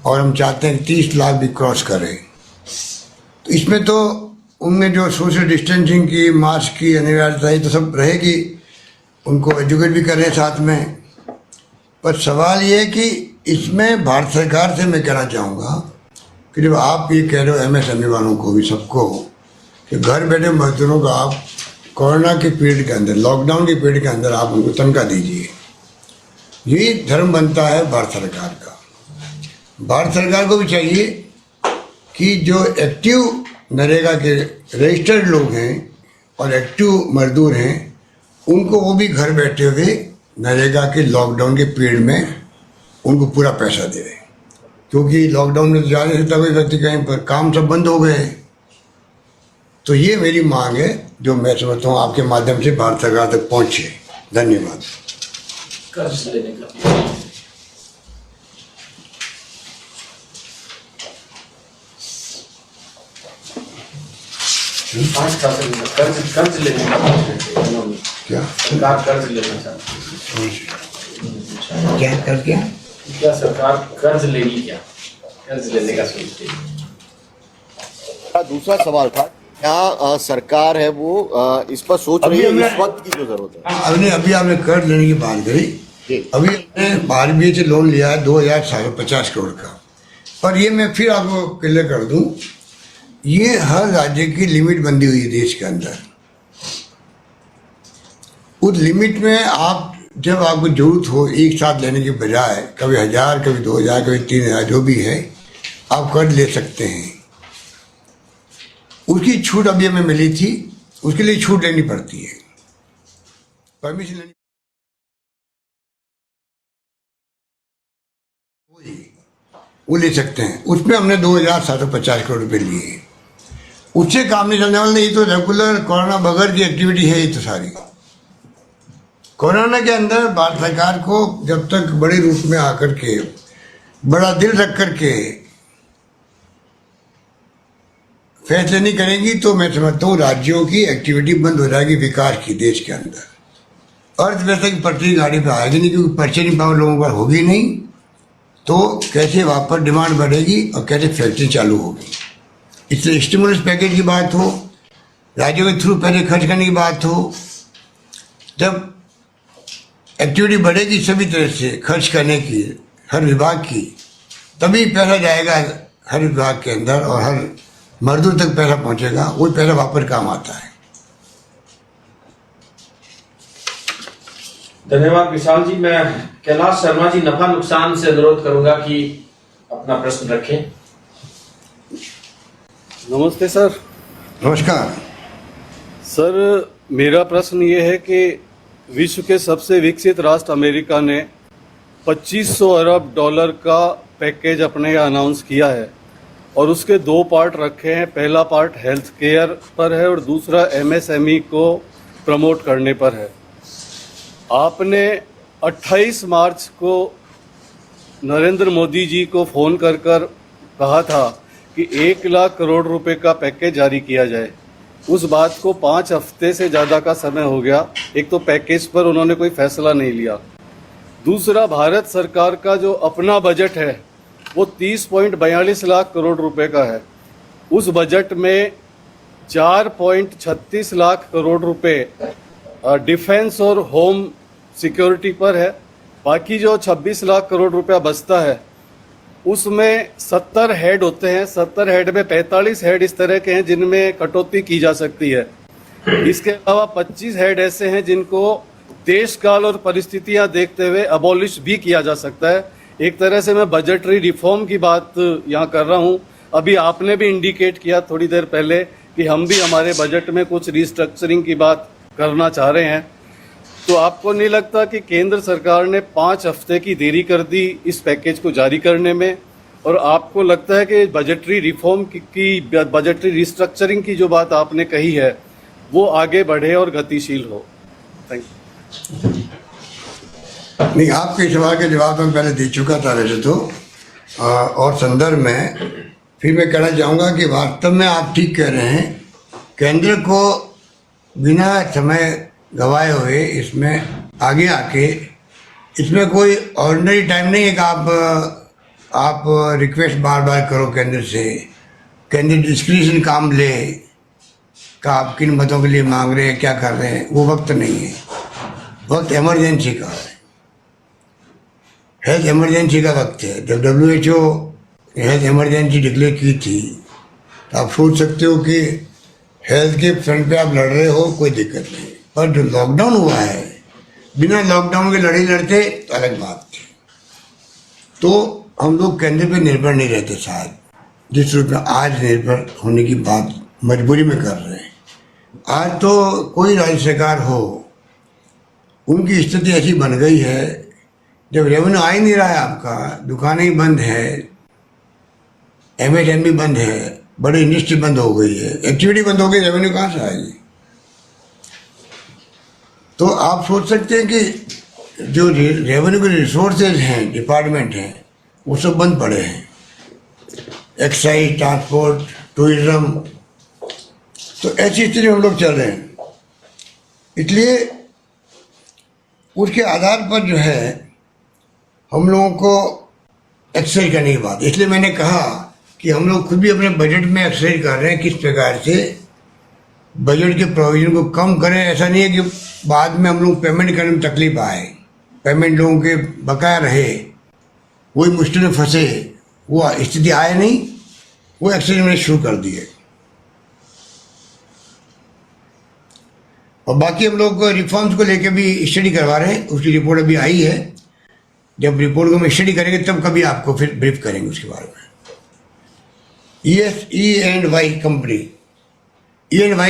और हम चाहते हैं 30 लाख भी क्रॉस करें। तो इसमें तो उनमें जो सोशल डिस्टेंसिंग की, मास्क की अनिवार्यता है तो सब रहेगी, उनको एजुकेट भी कर रहे हैं साथ में। पर सवाल ये है कि इसमें भारत सरकार से मैं कहना चाहूँगा कि जब आप ये कह रहे हो MSME वालों को भी, सबको, कि घर बैठे मजदूरों को आप कोरोना के पीरियड के अंदर, लॉकडाउन के पीरियड के अंदर आप उनको तनख्वाह दीजिए, यही धर्म बनता है भारत सरकार का। भारत सरकार को भी चाहिए कि जो एक्टिव नरेगा के रजिस्टर्ड लोग हैं और एक्टिव मजदूर हैं, उनको वो भी घर बैठे हुए नरेगा के लॉकडाउन के पीरियड में उनको पूरा पैसा देवे, क्योंकि लॉकडाउन में जा नहीं सकता कोई व्यक्ति कहीं पर, काम सब बंद हो गए। तो ये मेरी मांग है जो मैं समझता हूँ आपके माध्यम से भारत सरकार तक पहुँचे। धन्यवाद। कर्ज लेने का कर्ज लेने का क्या सरकार कर्ज लेना चाहती है। क्या कर क्या क्या सरकार कर्ज लेगी? क्या कर्ज लेने का सोचती है? दूसरा सवाल था, क्या सरकार है वो इस पर सोच रही है इस वक्त की जो जरूरत है? अभी आपने कर्ज लेने की बात करी, अभी हमने RBI से लोन लिया है 2,750 करोड़ का। पर ये मैं फिर आपको क्लियर कर दूं, ये हर राज्य की लिमिट बंदी हुई है देश के अंदर। उस लिमिट में आप जब आपको जरूरत हो एक साथ लेने के बजाय कभी 1,000, कभी 2,000, कभी 3,000 जो भी है आप कर्ज ले सकते हैं। उसकी छूट अभी हमें मिली थी, उसके लिए छूट लेनी पड़ती है, परमिशन लेनी, वो ले सकते हैं। उसमें हमने 2,750 करोड़ रुपए लिए, उससे काम नहीं चलने वाला। नहीं तो रेगुलर कोरोना बगैर की एक्टिविटी है ये तो सारी। कोरोना के अंदर भारत सरकार को जब तक बड़े रूप में आकर के, बड़ा दिल रख करके फैसले नहीं करेंगी तो मैं समझता हूँ राज्यों की एक्टिविटी बंद हो जाएगी विकास की देश के अंदर। अर्थव्यवस्था की पटरी गाड़ी पे आएगी नहीं, क्योंकि परचेजिंग पावर लोगों पर होगी नहीं, तो कैसे वापस डिमांड बढ़ेगी और कैसे फैक्ट्री चालू होगी। इसलिए स्टिमुलस पैकेज की बात हो, राज्यों के थ्रू पैसे खर्च करने की बात हो, जब एक्टिविटी बढ़ेगी सभी तरह से खर्च करने की हर विभाग की, तभी पैसा जाएगा हर विभाग के अंदर और हर मजदूर तक पैसा पहुंचेगा, वो पैसा वापस काम आता है। धन्यवाद विशाल जी। मैं कैलाश शर्मा जी नफा नुकसान से अनुरोध करूंगा कि अपना प्रश्न रखें। नमस्ते सर। नमस्कार सर, मेरा प्रश्न ये है कि विश्व के सबसे विकसित राष्ट्र अमेरिका ने 2500 अरब डॉलर का पैकेज अपने यहाँ अनाउंस किया है और उसके 2 पार्ट रखे हैं। पहला पार्ट हेल्थ केयर पर है और दूसरा MSME को प्रमोट करने पर है। आपने 28 मार्च को नरेंद्र मोदी जी को फ़ोन कर कहा था कि 1 लाख करोड़ रुपए का पैकेज जारी किया जाए। उस बात को 5 हफ्ते से ज़्यादा का समय हो गया। एक तो पैकेज पर उन्होंने कोई फैसला नहीं लिया, दूसरा भारत सरकार का जो अपना बजट है वो 30.42 लाख करोड़ रुपए का है। उस बजट में 4.36 लाख करोड़ रुपए डिफेंस और होम सिक्योरिटी पर है। बाकी जो 26 लाख करोड़ रुपया बचता है उसमें 70 हेड होते हैं। 70 हेड में 45 हेड इस तरह के हैं जिनमें कटौती की जा सकती है। इसके अलावा 25 हेड ऐसे हैं जिनको देश काल और परिस्थितियां देखते हुए अबॉलिश भी किया जा सकता है। एक तरह से मैं बजटरी रिफॉर्म की बात यहाँ कर रहा हूँ। अभी आपने भी इंडिकेट किया थोड़ी देर पहले कि हम भी हमारे बजट में कुछ रिस्ट्रक्चरिंग की बात करना चाह रहे हैं। तो आपको नहीं लगता कि केंद्र सरकार ने 5 हफ्ते की देरी कर दी इस पैकेज को जारी करने में? और आपको लगता है कि बजटरी रिफॉर्म की बजटरी रिस्ट्रक्चरिंग की जो बात आपने कही है वो आगे बढ़े और गतिशील हो? Thank you. नहीं, आपके सवाल के जवाब मैं पहले दे चुका था वैसे तो, और संदर्भ में फिर मैं कहना चाहूँगा कि वास्तव में आप ठीक कह रहे हैं। केंद्र को बिना समय गवाए हुए इसमें आगे आके, इसमें कोई ऑर्डिनरी टाइम नहीं है कि आप रिक्वेस्ट बार बार करो केंद्र से, केंद्र डिस्क्रिप्शन काम ले, का आप किन मदों के लिए मांग रहे हैं, क्या कर रहे हैं, वो वक्त नहीं है। वक्त इमरजेंसी का है, हेल्थ इमरजेंसी का वक्त है। जब WHO हेल्थ इमरजेंसी डिक्लेयर की थी तो आप सोच सकते हो कि हेल्थ के फ्रंट पे आप लड़ रहे हो, कोई दिक्कत नहीं। पर जो लॉकडाउन हुआ है, बिना लॉकडाउन के लड़ाई लड़ते तो अलग बात थी। तो हम लोग केंद्र पे निर्भर नहीं रहते शायद, जिस रूप में आज निर्भर होने की बात मजबूरी में कर रहे हैं। आज तो कोई राज्य सरकार हो, उनकी स्थिति ऐसी बन गई है, जब रेवेन्यू आ ही नहीं रहा है, आपका दुकानें ही बंद है, MSME बंद है, बड़ी इंडस्ट्री बंद हो गई है, एक्टिविटी बंद हो गई, रेवेन्यू कहाँ से आएगी? तो आप सोच सकते हैं कि जो रेवेन्यू के रिसोर्सेज हैं, डिपार्टमेंट हैं, वो सब बंद पड़े हैं। एक्साइज, ट्रांसपोर्ट, टूरिज्म, तो ऐसी स्थिति में हम लोग चल रहे हैं। इसलिए उसके आधार पर जो है हम लोगों को एक्सरसाइज करने की बात, इसलिए मैंने कहा कि हम लोग खुद भी अपने बजट में एक्सरसाइज कर रहे हैं किस प्रकार से बजट के प्रोविजन को कम करें। ऐसा नहीं है कि बाद में हम लोग पेमेंट करने में तकलीफ आए, पेमेंट लोगों के बकाया रहे, वही मुश्किल में फंसे, वो स्थिति आए नहीं, वो एक्सरसाइज मैंने शुरू कर दिए। और बाकी हम लोग रिफॉर्म्स को लेके भी स्टडी करवा रहे हैं, उसकी रिपोर्ट अभी आई है। जब रिपोर्ट को हम स्टडी करेंगे तब कभी आपको फिर ब्रीफ करेंगे उसके बारे में। E&Y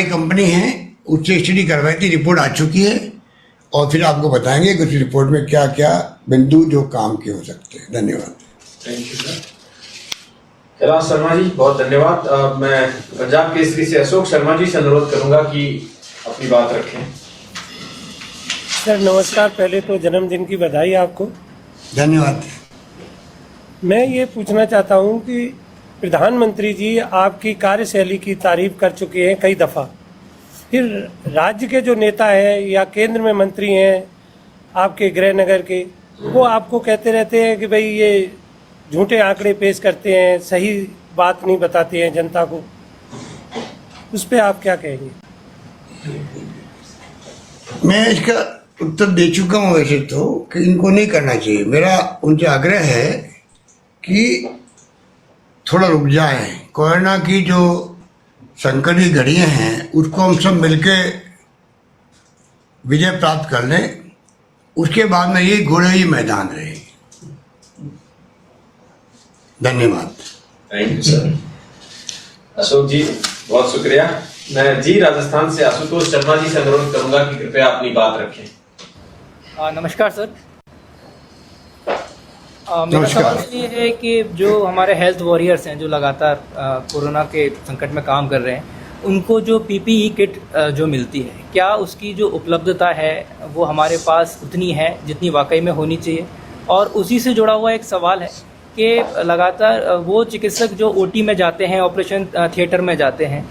कंपनी है, उससे स्टडी करवाई थी, रिपोर्ट आ चुकी है, और फिर आपको बताएंगे कि उस रिपोर्ट में क्या क्या बिंदु जो काम के हो सकते हैं। धन्यवाद। Thank you sir. Kailash Sharma ji, बहुत धन्यवाद। मैं पंजाब केसरी से अशोक शर्मा जी से अनुरोध करूंगा कि अपनी बात रखें। सर नमस्कार, पहले तो जन्मदिन की बधाई आपको। धन्यवाद। मैं ये पूछना चाहता हूँ कि प्रधानमंत्री जी आपकी कार्यशैली की तारीफ कर चुके हैं कई दफ़ा, फिर राज्य के जो नेता हैं या केंद्र में मंत्री हैं आपके गृहनगर के, वो आपको कहते रहते हैं कि भाई ये झूठे आंकड़े पेश करते हैं, सही बात नहीं बताते हैं जनता को। उस पर आप क्या कहेंगे? मैं इसका उत्तर दे चुका हूँ वैसे तो, कि इनको नहीं करना चाहिए। मेरा उनसे आग्रह है कि थोड़ा रुक जाएं। कोरोना की जो संकट की घड़ियाँ हैं उसको हम सब मिलके विजय प्राप्त कर लें, उसके बाद में ये घोड़े ही मैदान रहेगी। धन्यवाद। Thank you sir. Ashok ji बहुत शुक्रिया। मैं जी राजस्थान से आशुतोष शर्मा जी से अनुरोध करूंगा कि कृपया अपनी बात रखें। नमस्कार सर। मेरा सवाल ये है कि जो हमारे हेल्थ वॉरियर्स हैं जो लगातार कोरोना के संकट में काम कर रहे हैं, उनको जो PPE किट जो मिलती है, क्या उसकी जो उपलब्धता है वो हमारे पास उतनी है जितनी वाकई में होनी चाहिए? और उसी से जुड़ा हुआ एक सवाल है कि लगातार वो चिकित्सक जो OT में जाते हैं, ऑपरेशन थिएटर में जाते हैं,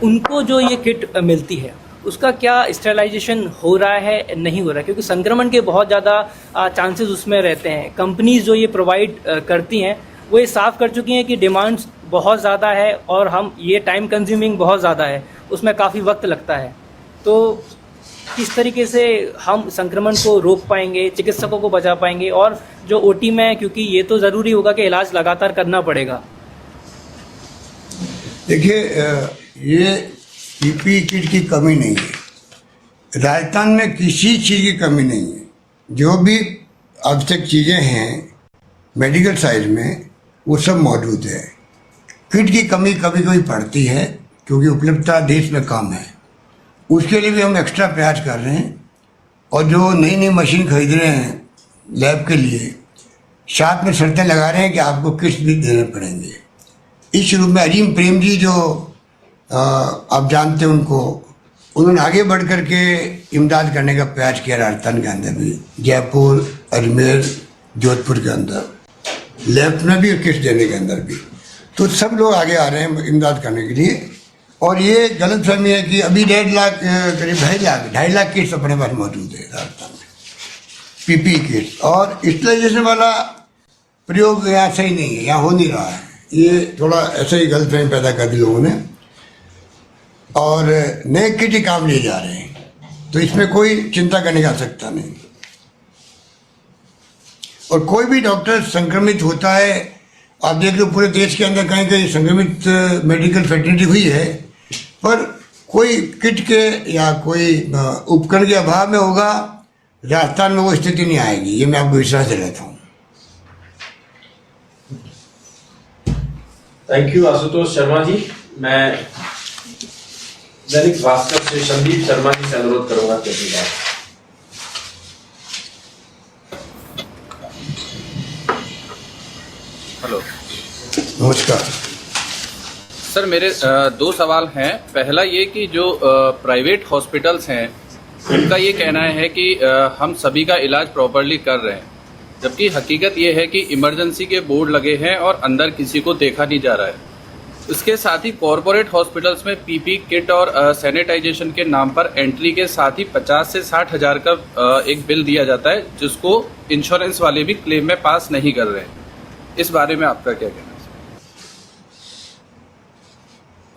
उनको जो ये किट मिलती है उसका क्या स्टेरिलाइजेशन हो रहा है, नहीं हो रहा है? क्योंकि संक्रमण के बहुत ज़्यादा चांसेस उसमें रहते हैं। कंपनीज जो ये प्रोवाइड करती हैं वो ये साफ कर चुकी हैं कि डिमांड्स बहुत ज़्यादा है और हम ये टाइम कंज्यूमिंग बहुत ज़्यादा है, उसमें काफ़ी वक्त लगता है। तो किस तरीके से हम संक्रमण को रोक पाएंगे, चिकित्सकों को बचा पाएंगे? और जो OT में, क्योंकि ये तो ज़रूरी होगा कि इलाज लगातार करना पड़ेगा। देखिए, ये PPE किट की कमी नहीं है, राजस्थान में किसी चीज़ की कमी नहीं है। जो भी आवश्यक चीज़ें हैं मेडिकल साइड में वो सब मौजूद है। किट की कमी कभी कभी पड़ती है क्योंकि उपलब्धता देश में कम है, उसके लिए भी हम एक्स्ट्रा प्रयास कर रहे हैं। और जो नई नई मशीन खरीद रहे हैं लैब के लिए, साथ में शर्तें लगा रहे हैं कि आपको किट्स भी देने पड़ेंगे। इस रूप में अजीम प्रेम जी जो आप जानते हैं उनको, उन्होंने आगे बढ़ कर के इमदाद करने का प्रयास किया राजस्थान के अंदर भी, जयपुर, अजमेर, जोधपुर के अंदर, लेफ्ट में भी और किट्स देने के अंदर भी। तो सब लोग आगे आ रहे हैं इमदाद करने के लिए। और ये गलत फहमी है कि अभी 1.5 लाख, करीब 2.5 लाख किट्स अपने पास मौजूद है राजस्थान में, PPE किट्स। और स्टेरिलाइजेशन वाला प्रयोग यहाँ सही नहीं है, यहाँ हो नहीं रहा है। ये थोड़ा ऐसे ही गलत फहमी पैदा कर दी लोगों ने। और नए किट ही काम लिए जा रहे हैं, तो इसमें कोई चिंता करने की आवश्यकता नहीं। और कोई भी डॉक्टर संक्रमित होता है, आप देख लो पूरे देश के अंदर कहीं कहीं संक्रमित मेडिकल फैसिलिटी हुई है, पर कोई किट के या कोई उपकरण के अभाव में होगा। राजस्थान में वो स्थिति नहीं आएगी, ये मैं आपको विश्वास दिलाता हूँ। Thank you Ashutosh Sharma ji. मैं दैनिक भास्कर से संदीप शर्मा जी से अनुरोध करूंगा कि अपनी बात। हेलो, नमस्कार सर। मेरे दो सवाल हैं। पहला ये कि जो प्राइवेट हॉस्पिटल्स हैं उनका ये कहना है कि हम सभी का इलाज प्रॉपरली कर रहे हैं, जबकि हकीकत ये है कि इमरजेंसी के बोर्ड लगे हैं और अंदर किसी को देखा नहीं जा रहा है। इसके साथ ही कॉरपोरेट हॉस्पिटल्स में पीपी किट और सैनिटाइजेशन के नाम पर एंट्री के साथ ही 50 से 60 हज़ार का एक बिल दिया जाता है, जिसको इंश्योरेंस वाले भी क्लेम में पास नहीं कर रहे हैं। इस बारे में आपका क्या कहना है?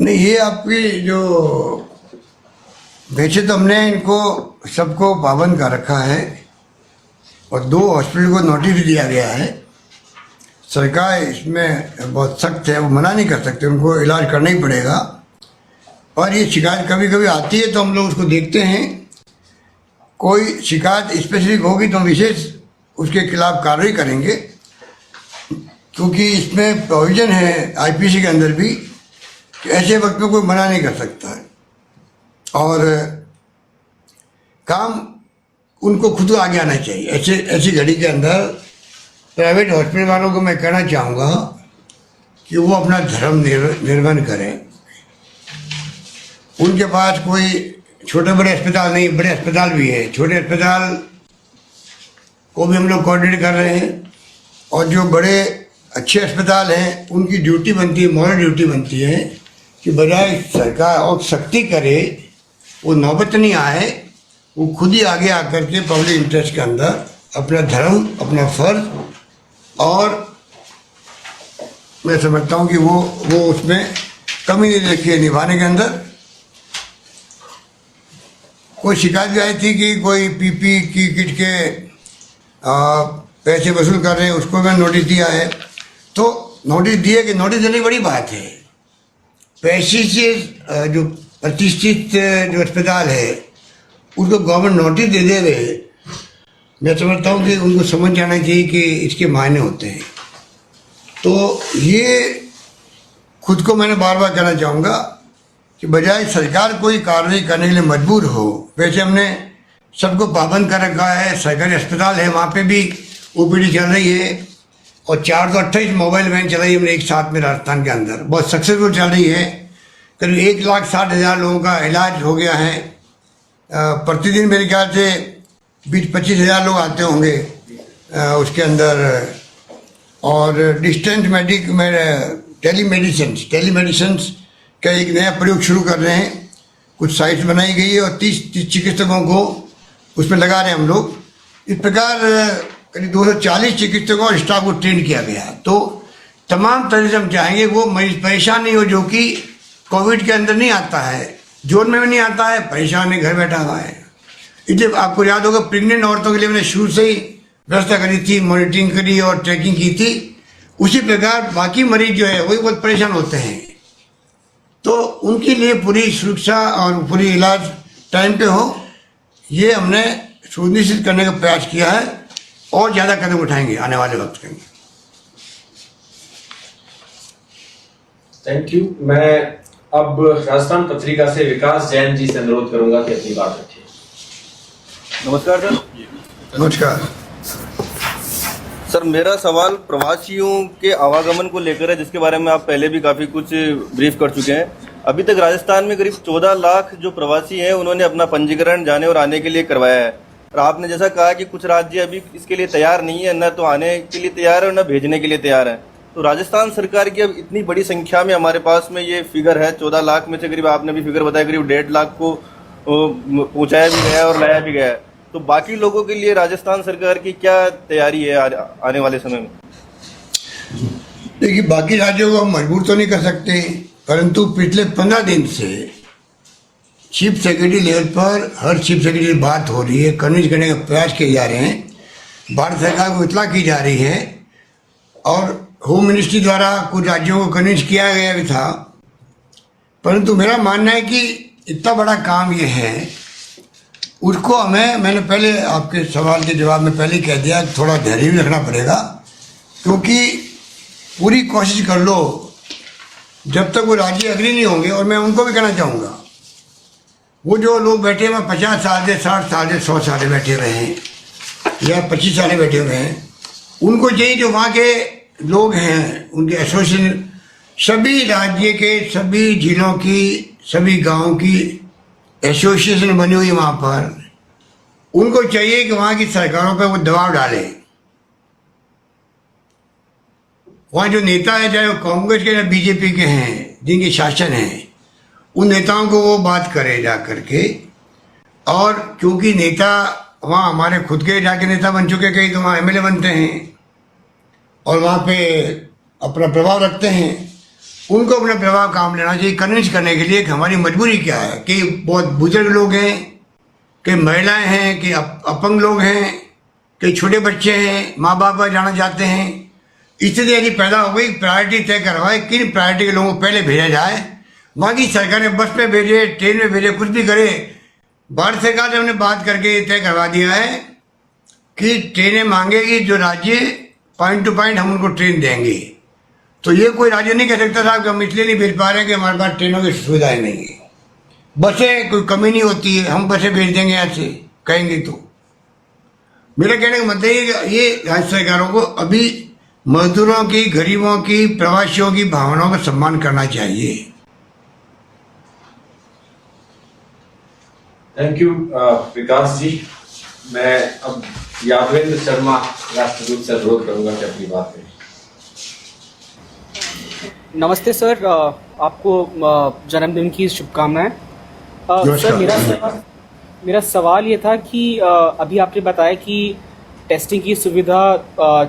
नहीं, ये आपकी जो वैसे तो हमने इनको सबको पाबंद कर रखा है और 2 हॉस्पिटल को नोटिस दिया गया है। सरकार इसमें बहुत सख्त है, वो मना नहीं कर सकते, उनको इलाज करना ही पड़ेगा। और ये शिकायत कभी कभी आती है तो हम लोग उसको देखते हैं। कोई शिकायत स्पेसिफिक होगी तो हम विशेष उसके खिलाफ कार्रवाई करेंगे, क्योंकि इसमें प्रोविजन है आईपीसी के अंदर भी कि ऐसे वक्त में कोई मना नहीं कर सकता है। और काम उनको खुद आगे आना चाहिए। ऐसी घड़ी के अंदर प्राइवेट हॉस्पिटल वालों को मैं कहना चाहूँगा कि वो अपना धर्म निर्वहन करें। उनके पास कोई छोटे बड़े अस्पताल नहीं, बड़े अस्पताल भी है, छोटे अस्पताल को भी हम लोग कोऑर्डिनेट कर रहे हैं। और जो बड़े अच्छे अस्पताल हैं उनकी ड्यूटी बनती है, मॉरल ड्यूटी बनती है कि बजाय सरकार और सख्ती करे, वो नौबत नहीं आए, वो खुद ही आगे आकर के पब्लिक इंटरेस्ट के अंदर अपना धर्म, अपना फर्ज, और मैं समझता हूँ कि वो उसमें कमी नहीं रखी है निभाने के अंदर। कोई शिकायत भी आई थी कि कोई पीपी की किट के पैसे वसूल कर रहे हैं, उसको मैं नोटिस दिया है। तो नोटिस दिए कि नोटिस देने की बड़ी बात है। पैसे से जो प्रतिष्ठित जो अस्पताल है उनको गवर्नमेंट नोटिस दे दे रहे, मैं समझता हूँ कि उनको समझ जाना चाहिए कि इसके मायने होते हैं। तो ये खुद को मैंने बार बार कहना चाहूँगा कि बजाय सरकार कोई कार्रवाई करने के लिए मजबूर हो, वैसे हमने सबको पाबंद कर रखा है। सरकारी अस्पताल है, वहाँ पे भी ओपीडी चल रही है और 428 मोबाइल वैन चलाई हमने एक साथ में राजस्थान के अंदर, बहुत सक्सेसफुल चल रही है। करीब 1,60,000 लोगों का इलाज हो गया है। प्रतिदिन मेरे ख्याल से 20-25 हज़ार लोग आते होंगे उसके अंदर। और डिस्टेंस टेलीमेडिसिन का एक नया प्रयोग शुरू कर रहे हैं। कुछ साइट्स बनाई गई है और 30 चिकित्सकों को उसमें लगा रहे हैं हम लोग। इस प्रकार करीब 240 चिकित्सकों और स्टाफ को ट्रेन किया गया। तो तमाम तरह से हम चाहेंगे वो मरीज परेशान नहीं हो, जो कि कोविड के अंदर नहीं आता है, जोन में भी नहीं आता है, परेशान है, घर बैठा हुआ है। इसलिए आपको याद होगा प्रेग्नेंट औरतों के लिए मैंने शुरू से ही व्यवस्था करी थी, मॉनिटरिंग करी और ट्रैकिंग की थी। उसी प्रकार बाकी मरीज जो है वही बहुत परेशान होते हैं, तो उनके लिए पूरी सुरक्षा और पूरी इलाज टाइम पे हो, ये हमने सुनिश्चित करने का प्रयास किया है और ज़्यादा कदम उठाएंगे आने वाले वक्त के अंदर। Thank you. मैं अब राजस्थान पत्रिका से विकास जैन जी से अनुरोध करूंगा कि अपनी बात रखिए। नमस्कार सर। नमस्कार सर, मेरा सवाल प्रवासियों के आवागमन को लेकर है, जिसके बारे में आप पहले भी काफ़ी कुछ ब्रीफ कर चुके हैं। अभी तक राजस्थान में करीब 14 लाख जो प्रवासी हैं उन्होंने अपना पंजीकरण जाने और आने के लिए करवाया है। और आपने जैसा कहा कि कुछ राज्य अभी इसके लिए तैयार नहीं है, न तो आने के लिए तैयार है और न भेजने के लिए तैयार है। तो राजस्थान सरकार की अब इतनी बड़ी संख्या में हमारे पास में ये फिगर है, 14 लाख में से करीब आपने भी फिगर बताया करीब 1.5 लाख को पहुँचाया भी गया और लाया भी गया है। तो बाकी लोगों के लिए राजस्थान सरकार की क्या तैयारी है आने वाले समय में? देखिए, बाकी राज्यों को हम मजबूर तो नहीं कर सकते, परंतु पिछले 15 दिन से चीफ सेक्रेटरी लेवल पर हर चीफ सेक्रेटरी से बात हो रही है, कन्विंस करने का प्रयास किए जा रहे हैं, भारत सरकार को इतला की जा रही है और होम मिनिस्ट्री द्वारा कुछ राज्यों को कन्विंस किया गया भी था। परंतु मेरा मानना है कि इतना बड़ा काम ये है, उसको मैंने पहले आपके सवाल के जवाब में पहले ही कह दिया, थोड़ा धैर्य भी रखना पड़ेगा, क्योंकि पूरी कोशिश कर लो जब तक वो राज्य अग्री नहीं होंगे। और मैं उनको भी कहना चाहूँगा, वो जो लोग बैठे हुए 50 साल से 60 साल से 100 साल बैठे हुए हैं या 25 साल बैठे हुए हैं, उनको चाहिए जो वहाँ के लोग हैं उनके एसोसिएशन, सभी राज्य के सभी जिलों की सभी गांव की एसोसिएशन बनी हुई वहाँ पर, उनको चाहिए कि वहाँ की सरकारों पर वो दबाव डाले। वहाँ जो नेता है, चाहे वो कांग्रेस के या बीजेपी के हैं, जिनके शासन हैं, उन नेताओं को वो बात करे जा करके। और क्योंकि नेता वहाँ हमारे खुद के जाके नेता बन चुके, कई तो वहाँ एमएलए बनते हैं और वहाँ पे अपना प्रभाव रखते हैं, उनको अपना प्रभाव काम लेना चाहिए कन्विंस करने के लिए कि हमारी मजबूरी क्या है, कि बहुत बुजुर्ग लोग हैं, कि महिलाएं हैं, कि अपंग लोग हैं, कि छोटे बच्चे हैं, माँ बाप पर जाना चाहते हैं। स्थिति यदि पैदा हो गई, प्रायोरिटी तय करवाए, किन प्रायोरिटी के लोगों को पहले भेजा जाए। वहाँ की सरकारें बस में भेजे, ट्रेन में भेजे, कुछ भी करे। भारत सरकार ने हमने बात करके तय करवा दिया है कि ट्रेनें मांगेगी जो राज्य, पॉइंट टू पॉइंट हम उनको ट्रेन देंगे। तो ये कोई राज्य नहीं कह सकता साहब कि हम इसलिए नहीं भेज पा रहे हैं कि हमारे पास ट्रेनों की सुविधाएं नहीं है, बसें कोई कमी नहीं होती है, हम बसें भेज देंगे ऐसे कहेंगे। तो मेरा कहने का मतलब है ये राज्य सरकारों को अभी मजदूरों की, गरीबों की, प्रवासियों की भावनाओं का सम्मान करना चाहिए। थैंक यू विकास जी। मैं अब यादवेंद्र शर्मा राष्ट्रदूत से अनुरोध करूंगा कि अपनी बात करें। नमस्ते सर, आपको जन्मदिन की शुभकामनाएं। सर मेरा सवाल ये था कि अभी आपने बताया कि टेस्टिंग की सुविधा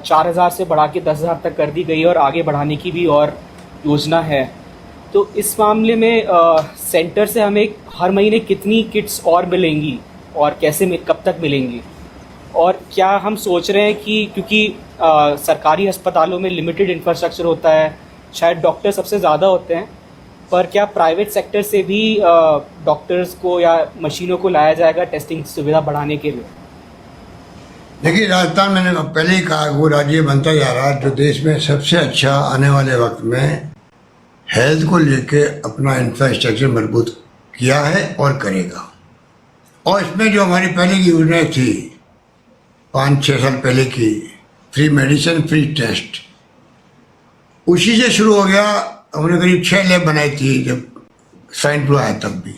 4000 से बढ़ा के 10,000 तक कर दी गई और आगे बढ़ाने की भी और योजना है। तो इस मामले में सेंटर से हमें हर महीने कितनी किट्स और मिलेंगी और कब तक मिलेंगी? और क्या हम सोच रहे हैं कि क्योंकि सरकारी अस्पतालों में लिमिटेड इंफ्रास्ट्रक्चर होता है, शायद डॉक्टर सबसे ज़्यादा होते हैं, पर क्या प्राइवेट सेक्टर से भी डॉक्टर्स को या मशीनों को लाया जाएगा टेस्टिंग सुविधा बढ़ाने के लिए? देखिए, राजस्थान मैंने पहले ही कहा, वो राज्य बनता जा रहा है जो देश में सबसे अच्छा आने वाले वक्त में हेल्थ को लेके अपना इंफ्रास्ट्रक्चर मजबूत किया है और करेगा। और इसमें जो हमारी पहले की योजनाएं थी 5-6 साल पहले की, फ्री मेडिसिन, फ्री टेस्ट, उसी से शुरू हो गया। हमने करीब 6 लैब बनाई थी जब स्वाइन फ्लू आया तब भी।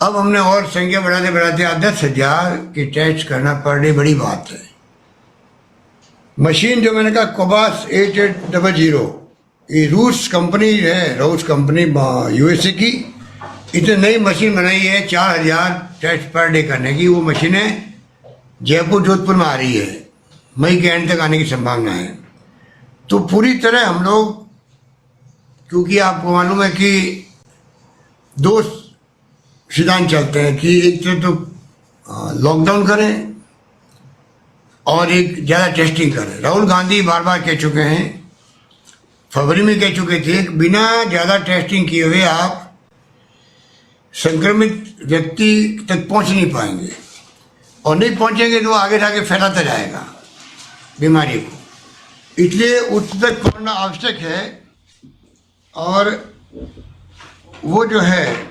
अब हमने और संख्या बढ़ाते बढ़ाते 10,000 की टेस्ट करना पर डे बड़ी बात है। मशीन जो मैंने कहा कोबास 8800, ये रूस कंपनी है, रूस कंपनी यूएसए की, इतनी नई मशीन बनाई है 4000 टेस्ट पर डे करने की। वो मशीनें जयपुर जोधपुर में आ रही है, मई के एंड तक आने की संभावना है। तो पूरी तरह हम लोग, क्योंकि आपको मालूम है कि 2 सिद्धांत चलते हैं कि एक तो लॉकडाउन करें और एक ज़्यादा टेस्टिंग करें। राहुल गांधी बार बार कह चुके हैं, फरवरी में कह चुके थे, बिना ज़्यादा टेस्टिंग किए हुए आप संक्रमित व्यक्ति तक पहुंच नहीं पाएंगे, और नहीं पहुंचेंगे तो आगे जाके फैलाता जाएगा बीमारी को। इसलिए उस तक पहुंचना आवश्यक है। और वो जो है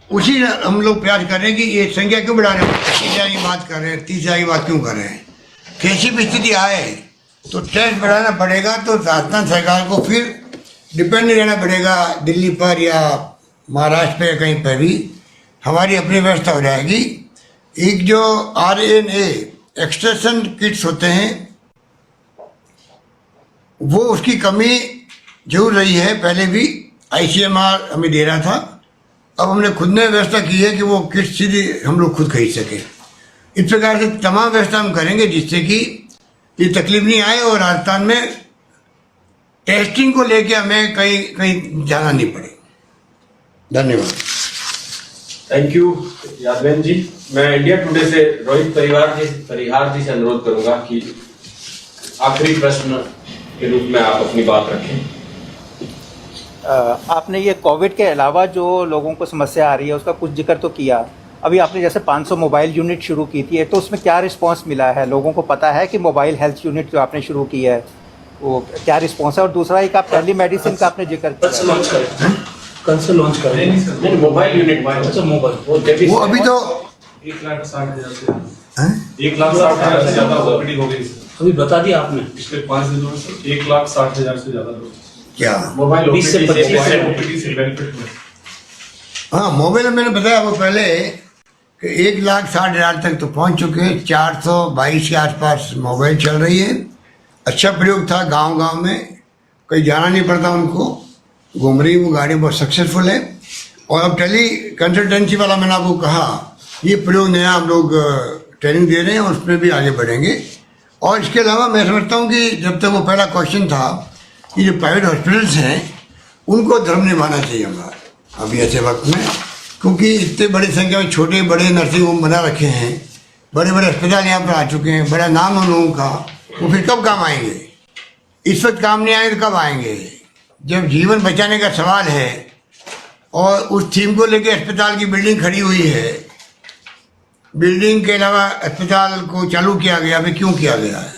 उसी हम लोग प्रयास कर रहे हैं कि ये संख्या क्यों बढ़ा रहे हैं, 25,000 की बात कर रहे हैं, 30,000 की बात क्यों कर रहे हैं। कैसी भी स्थिति आए तो टेस्ट बढ़ाना पड़ेगा। तो राजस्थान सरकार को फिर डिपेंड नहीं रहना पड़ेगा दिल्ली पर या महाराष्ट्र पे, कहीं पर भी हमारी अपनी व्यवस्था हो जाएगी। एक जो RNA एक्सट्रेक्शन किट्स होते हैं, वो उसकी कमी जरूर रही है। पहले भी ICMR हमें दे रहा था, अब हमने खुद ने व्यवस्था की है कि वो किट सीधी हम लोग खुद खरीद सके। इस प्रकार से तमाम व्यवस्था हम करेंगे जिससे कि ये तकलीफ नहीं आए और राजस्थान में टेस्टिंग को लेके हमें कहीं जाना नहीं पड़े। धन्यवाद। थैंक यू यादवेंद्र जी। मैं इंडिया टुडे से रोहित परिहार जी से अनुरोध करूंगा कि आखिरी प्रश्न के रूप में आप अपनी बात रखें। आपने ये कोविड के अलावा जो लोगों को समस्या आ रही है उसका कुछ जिक्र तो किया। अभी आपने जैसे 500 मोबाइल यूनिट शुरू की थी, तो उसमें क्या रिस्पांस मिला है? लोगों को पता है कि मोबाइल हेल्थ यूनिट जो आपने शुरू की है वो क्या रिस्पांस है? और दूसरा एक आप टेली मेडिसिन का आपने जिक्र किया, कल से लॉन्च करें मोबाइल यूनिट वो अभी तो 1,60,000 से 1,60,000 से ज्यादा ओपीडी हो गई। अभी बता दिया आपने पिछले 5 दिनों से 1,60,000 से ज्यादा लोग क्या मोबाइल ओपीडी से बेनिफिट में। हाँ, मोबाइल मैंने बताया आपको पहले कि 1,60,000 तक तो पहुंच चुके हैं। 422 के आसपास मोबाइल चल रही है। अच्छा प्रयोग था, गांव-गांव में कहीं जाना नहीं पड़ता उनको, घूम रही वो गाड़ी बहुत सक्सेसफुल है। और अब टेली कंसल्टेंसी वाला मैंने आपको कहा, ये प्रयोग नया हम लोग ट्रेनिंग दे रहे हैं और उसमें भी आगे बढ़ेंगे। और इसके अलावा मैं समझता हूँ कि जब तक वो पहला क्वेश्चन था कि जो प्राइवेट हॉस्पिटल्स हैं उनको धर्म निभाना चाहिए हमारा अभी ऐसे वक्त में, क्योंकि इतने बड़ी संख्या में छोटे बड़े नर्सिंग होम बना रखे हैं, बड़े बड़े अस्पताल यहाँ पर आ चुके हैं, बड़ा नाम है लोगों का। वो फिर कब काम आएंगे? इस वक्त काम नहीं आएंगे तो कब आएंगे? जब जीवन बचाने का सवाल है और उस थीम को लेकर अस्पताल की बिल्डिंग खड़ी हुई है, बिल्डिंग के अलावा अस्पताल को चालू किया गया, अभी क्यों किया गया है?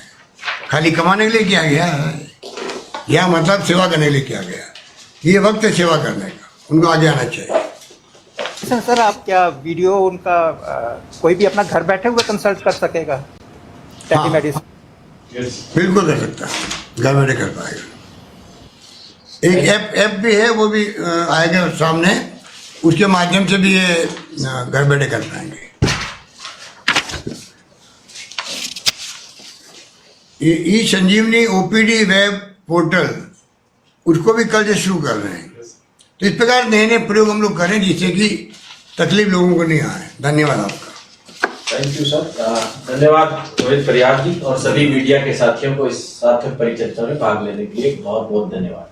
खाली कमाने के लिए किया गया है या मतलब सेवा करने के लिए किया गया? ये वक्त है सेवा करने का, उनको आगे आना चाहिए। सर आप क्या वीडियो उनका कोई भी अपना घर बैठे हुए कंसल्ट कर सकेगा टेली मेडिसिन? बिल्कुल कर सकता है, घर बैठे कर पाएगा। एक ऐप भी है, वो भी आएगा सामने, उसके माध्यम से भी ये घर बैठे कर पाएंगे। ये ई संजीवनी ओपीडी वेब पोर्टल, उसको भी कल से शुरू कर रहे हैं। तो इस प्रकार नए नए प्रयोग हम लोग करें जिससे कि तकलीफ लोगों को नहीं आए। धन्यवाद आपका। Thank you sir. धन्यवाद रोहित परिहार जी और सभी मीडिया के साथियों को इस सार्थक परिचर्चा में भाग लेने के लिए बहुत बहुत धन्यवाद।